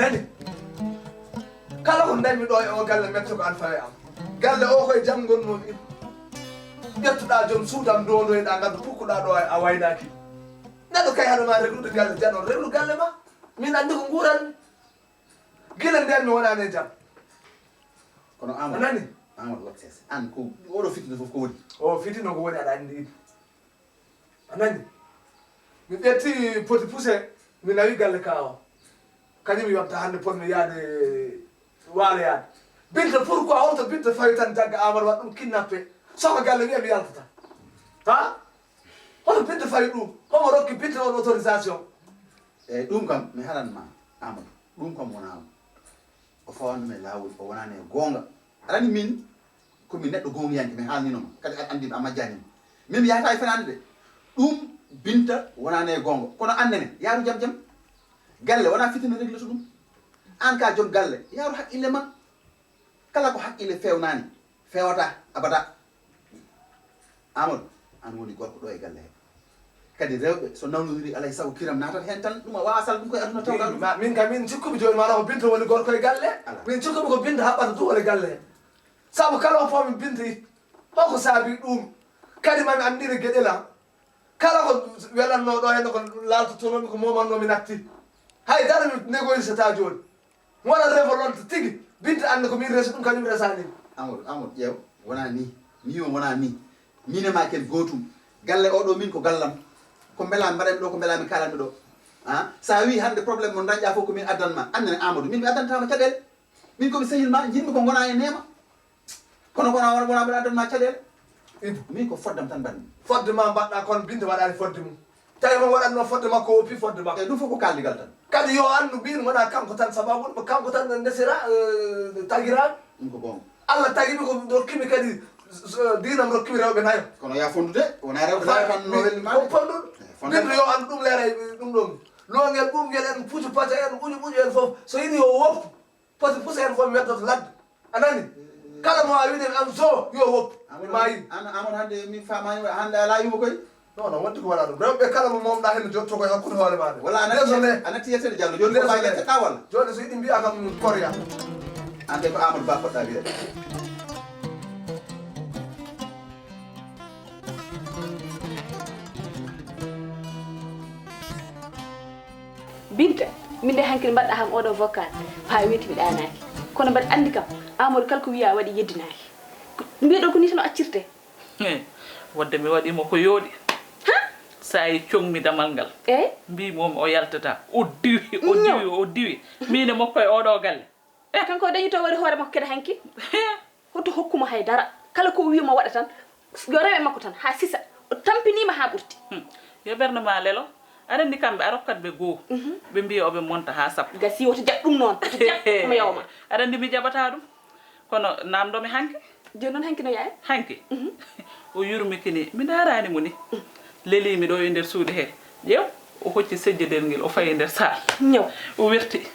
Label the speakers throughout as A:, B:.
A: anani kala ko darmi ɗo e o galle mette ko an fawe am galle o koye jam gonnomi ƴettuɗa joom suudam dondoyɗa gaddu pukkuɗa ɗo a waynaki neɗɗo kay haɗuma reglude galle jaɗon reglu galle ma min andi ko guuranmi gila nden mi wonani e jam
B: kono
A: anani
B: Amadou wat sese an ko oɗo fitino fof ko woni
A: o fitino ko woni aɗa andi ɗi anani mi ƴetti poti poussé mi nawi galle ka o kañum yonta hannde potmi yaade waalo yaade Binta pourquoi holto Binta fawi tan jagga Amadou waɗa ɗum kidnappé soko galle wiya mi yaltata ha hoto Binta fawi ɗum homo rokki Binta on autorisation
B: eyyi ɗum kam mi halanma Amadou ɗum kam wona o fawanɗum e lawol o wonani e gonga aɗa andi min komi neɗɗo gongiyanke mi haalninoma kadi a andima a majjanima min mi yahata e fenade de ɗum Binta wonani e gonga kono annene yaaru jaam jaam galle wona fitino réglata ɗum an ka joom galle yaaru haqqille ma kala ko haqqille fewnani fewata abada Amadou an woni gorko ɗo e galle he kadi rewɓe so nawnodiri alay sago kiram natat hen tan ɗum a wawa sal ɗum koye aduna tawɗa ɗum
A: min kam min cikkumi joni mataw ko Binta woni gorko e galle min cikkumi ko Binta haɓɓata duwol e galle he saabu kala o foomi Binta yi holko saabi ɗum kadi mami andiri gueɗelam kala ko welanno ɗo henne ko laltotonomi ko momannomi natti haydara mi négocié ta joni mi waɗa révolonte tigui Binta andi ko min resi ɗum kañum resani
B: Amadou ƴeew wona ni mimo wona ni min e ma ken gotum galle oɗo min ko gallam ko beelami mbaɗami ɗo ko beelami kalanmi ɗo sa wi hande probléme mo dañƴa fof ko min addanma annene Amadou min mi addantama caɗele min komi sehilma jinmi ko gona e nema kono wona mbaɗa addanma caɗele min ko foddam tan mbaɗmi
A: fodde ma mbaɗɗa kono Binta waɗani fodde mum tawi mo waɗatno fodde makko o oppi fodde makko
B: e ɗum fof ko kaldigal tan
A: kadi yo andu mbino wona kanko tan sababu ɗum kanko tan ndesira tagiraɓe
B: ɗum ko gonga
A: Allah tagimi ko rokkimi kadi dinam rokkimi rewɓe nayo
B: kono ya fondude wona rewɓe nayo tan no welnima
A: ko ponduɗo Binta yo andu ɗum leera ɗum ɗon longel ɓumguel en puccu pata en ɓuƴu en foof so yiɗi yo woppu poti pousse en foof meddoto ladde anani kala mo a wiide am so yo woppu mayi
B: Amadou hande min famani hande ala yuma koye
A: non non wonti ko waɗa ɗum rewɓe kala mo momɗa hen jotto koye hakkude hoore maɗa
B: walla a natti yettede Diallo joni ko ma yetteɗa walla
A: joni so yiɗi mbiya kam korya
B: ande ko Amadou Ba poɗɗa wiide
C: Binta min de hankkadi mbaɗɗa ham oɗo vocal ha weeti mi ɗanaki kono mbaɗa andi kam Amadou kala ko wiya waɗi yeddinaki mbiɗo ko ni tan o accirte
D: wadde mi waɗimo ko yooɗi sa yi congmi damal ngal
C: eyyi
D: mbimomi o yaltata o diwi min e makko e oɗo galle
C: kanko o dañi to waɗi hoore makko kede hanki hoto hokkuma haydara kala ko wiyuma waɗa tan yo rewe makko tan ha sisa o tampinima ha ɓurti
D: yo ɓerde ma lelo aɗa andi kamɓe a rokkat ɓe goho ɓe mbiya oɓe monta ha sappo
C: gasi woto jaɓ ɗum noon woto jaɓ mo yawma
D: aɗa andi mi jaɓata ɗum kono namdomi hanke
C: joni noon hanki no yaye
D: hanke o yurmikini mi darani mo ni lelimi ɗo e nder suudu he ƴeew o hocci sejjidel ngel o fayi nder sal
C: ñaw
D: o werti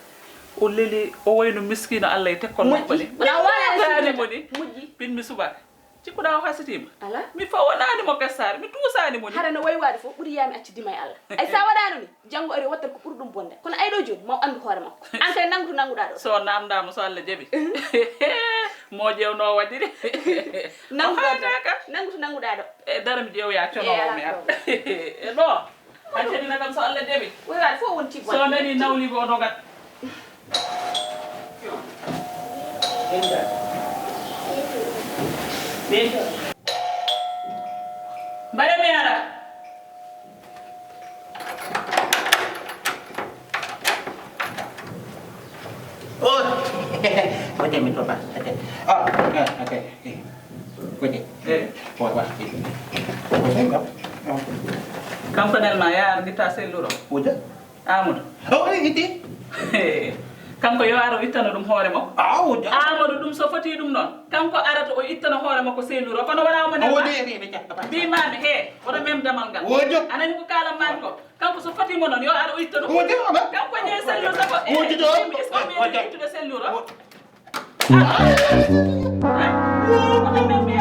D: o leli o wayno miskino Allah e tekkol makko ni mi mo ni pinmi subaka cikkuɗa o hasitima
C: ala
D: mi fawonani mo kessare mi tuusani mo ni
C: hara no waywade fof ɓuuri yami accidima e Allah ay sa waɗano ni janggo ari wattat ko ɓuuri ɗum bonde kono ay ɗo joni maw andu hoore makko an kay nanguɗa ɗo
D: so namdama so Allah jaaɓi mo ƴewno waɗiri
C: nanguɗa ɗo
D: e dara mi ƴewya conowo mi ar e ɗo haccedina kam so Allah jaaɓi
C: waywade fof wonti bonde
D: so nani nawligo o dogat mbaɗa mi ara
E: Oke, min papa. Oke. Oke. Wa.
D: kankonel ma yaar gitta selluro
E: Uja.
D: Amadou
E: Oh, iti.
D: kanko yo ara o ittana ɗum hoore makko
E: Uja.
D: Amadou ɗum so foti ɗum noon kanko arata o ittana hoore makko selluro kono waɗa mo mbimami he oɗo memdamal ngal
E: Uja.
D: anani ko kalanmami ko kanko so fatimo noon yo ara o itta ɗum
E: Uja.
D: kanko ñe selluro sago
E: Uja ɗo.
D: mi ittude selluro ko ɗum memmi